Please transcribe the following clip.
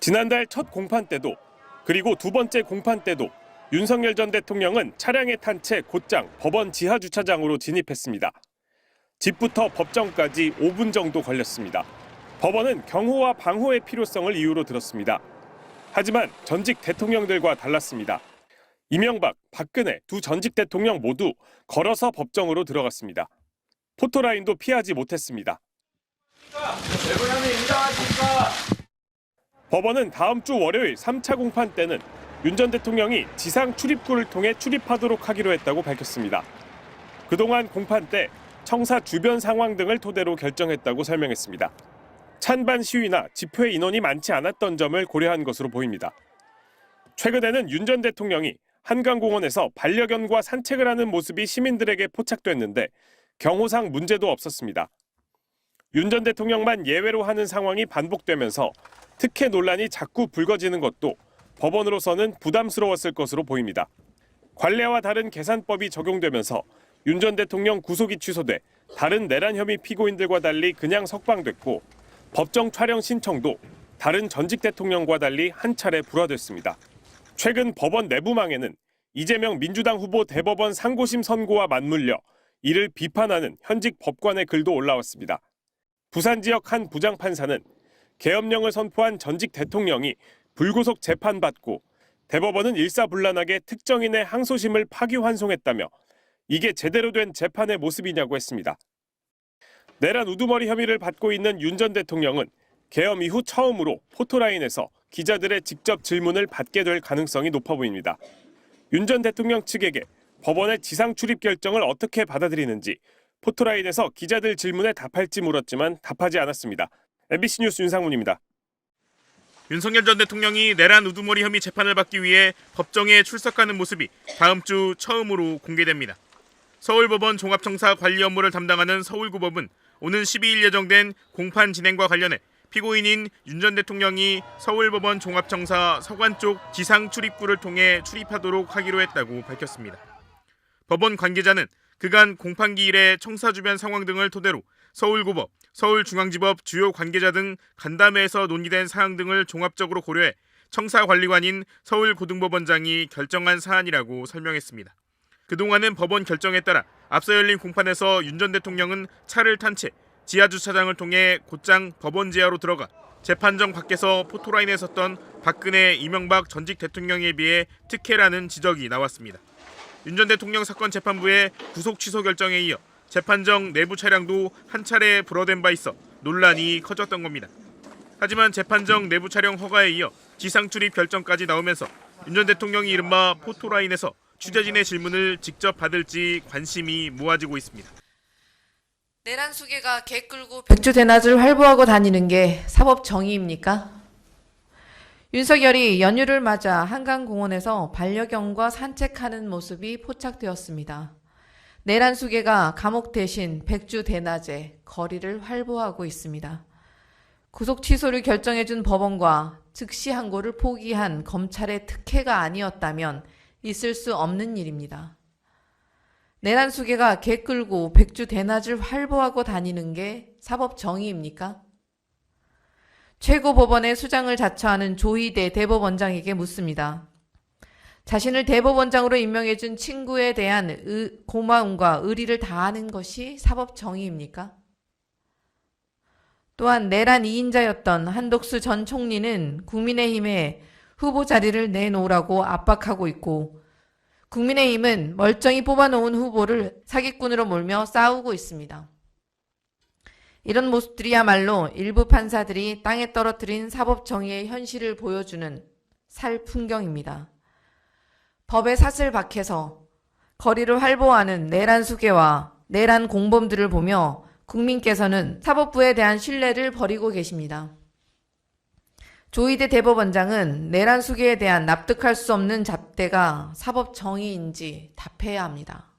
지난달 첫 공판 때도 그리고 두 번째 공판 때도 윤석열 전 대통령은 차량에 탄 채 곧장 법원 지하 주차장으로 진입했습니다. 집부터 법정까지 5분 정도 걸렸습니다. 법원은 경호와 방호의 필요성을 이유로 들었습니다. 하지만 전직 대통령들과 달랐습니다. 이명박, 박근혜 두 전직 대통령 모두 걸어서 법정으로 들어갔습니다. 포토라인도 피하지 못했습니다. 법원은 다음 주 월요일 3차 공판 때는 윤 전 대통령이 지상 출입구를 통해 출입하도록 하기로 했다고 밝혔습니다. 그동안 공판 때 청사 주변 상황 등을 토대로 결정했다고 설명했습니다. 찬반 시위나 집회 인원이 많지 않았던 점을 고려한 것으로 보입니다. 최근에는 윤 전 대통령이 한강공원에서 반려견과 산책을 하는 모습이 시민들에게 포착됐는데 경호상 문제도 없었습니다. 윤 전 대통령만 예외로 하는 상황이 반복되면서 특혜 논란이 자꾸 불거지는 것도 법원으로서는 부담스러웠을 것으로 보입니다. 관례와 다른 계산법이 적용되면서 윤 전 대통령 구속이 취소돼 다른 내란 혐의 피고인들과 달리 그냥 석방됐고 법정 촬영 신청도 다른 전직 대통령과 달리 한 차례 불화됐습니다. 최근 법원 내부망에는 이재명 민주당 후보 대법원 상고심 선고와 맞물려 이를 비판하는 현직 법관의 글도 올라왔습니다. 부산 지역 한 부장판사는 계엄령을 선포한 전직 대통령이 불구속 재판받고 대법원은 일사불란하게 특정인의 항소심을 파기환송했다며 이게 제대로 된 재판의 모습이냐고 했습니다. 내란 우두머리 혐의를 받고 있는 윤 전 대통령은 계엄 이후 처음으로 포토라인에서 기자들의 직접 질문을 받게 될 가능성이 높아 보입니다. 윤 전 대통령 측에게 법원의 지상 출입 결정을 어떻게 받아들이는지 포토라인에서 기자들 질문에 답할지 물었지만 답하지 않았습니다. MBC 뉴스 윤상문입니다. 윤석열 전 대통령이 내란 우두머리 혐의 재판을 받기 위해 법정에 출석하는 모습이 다음 주 처음으로 공개됩니다. 서울법원 종합청사 관리 업무를 담당하는 서울고법은 오는 12일 예정된 공판 진행과 관련해 피고인인 윤 전 대통령이 서울법원 종합청사 서관 쪽 지상 출입구를 통해 출입하도록 하기로 했다고 밝혔습니다. 법원 관계자는 그간 공판기일의 청사 주변 상황 등을 토대로 서울고법, 서울중앙지법 주요 관계자 등 간담회에서 논의된 사항 등을 종합적으로 고려해 청사관리관인 서울고등법원장이 결정한 사안이라고 설명했습니다. 그동안은 법원 결정에 따라 앞서 열린 공판에서 윤 전 대통령은 차를 탄 채 지하주차장을 통해 곧장 법원 지하로 들어가 재판정 밖에서 포토라인에 섰던 박근혜, 이명박 전직 대통령에 비해 특혜라는 지적이 나왔습니다. 윤 전 대통령 사건 재판부의 구속 취소 결정에 이어 재판정 내부 차량도 한 차례 불어댄 바 있어 논란이 커졌던 겁니다. 하지만 재판정 내부 촬영 허가에 이어 지상 출입 결정까지 나오면서 윤 전 대통령이 이른바 포토라인에서 취재진의 질문을 직접 받을지 관심이 모아지고 있습니다. 내란 수계가 개 끌고 백주 대낮을 활보하고 다니는 게 사법 정의입니까? 윤석열이 연휴를 맞아 한강공원에서 반려견과 산책하는 모습이 포착되었습니다. 내란 수계가 감옥 대신 백주 대낮에 거리를 활보하고 있습니다. 구속 취소를 결정해준 법원과 즉시 항고를 포기한 검찰의 특혜가 아니었다면 있을 수 없는 일입니다. 내란 수계가 개 끌고 백주 대낮을 활보하고 다니는 게 사법 정의입니까? 최고법원의 수장을 자처하는 조희대 대법원장에게 묻습니다. 자신을 대법원장으로 임명해준 친구에 대한 고마움과 의리를 다하는 것이 사법 정의입니까? 또한 내란 2인자였던 한독수 전 총리는 국민의힘에 후보 자리를 내놓으라고 압박하고 있고 국민의힘은 멀쩡히 뽑아놓은 후보를 사기꾼으로 몰며 싸우고 있습니다. 이런 모습들이야말로 일부 판사들이 땅에 떨어뜨린 사법 정의의 현실을 보여주는 살 풍경입니다. 법의 사슬 밖에서 거리를 활보하는 내란 수괴와 내란 공범들을 보며 국민께서는 사법부에 대한 신뢰를 버리고 계십니다. 조희대 대법원장은 내란 수괴에 대한 납득할 수 없는 잣대가 사법 정의인지 답해야 합니다.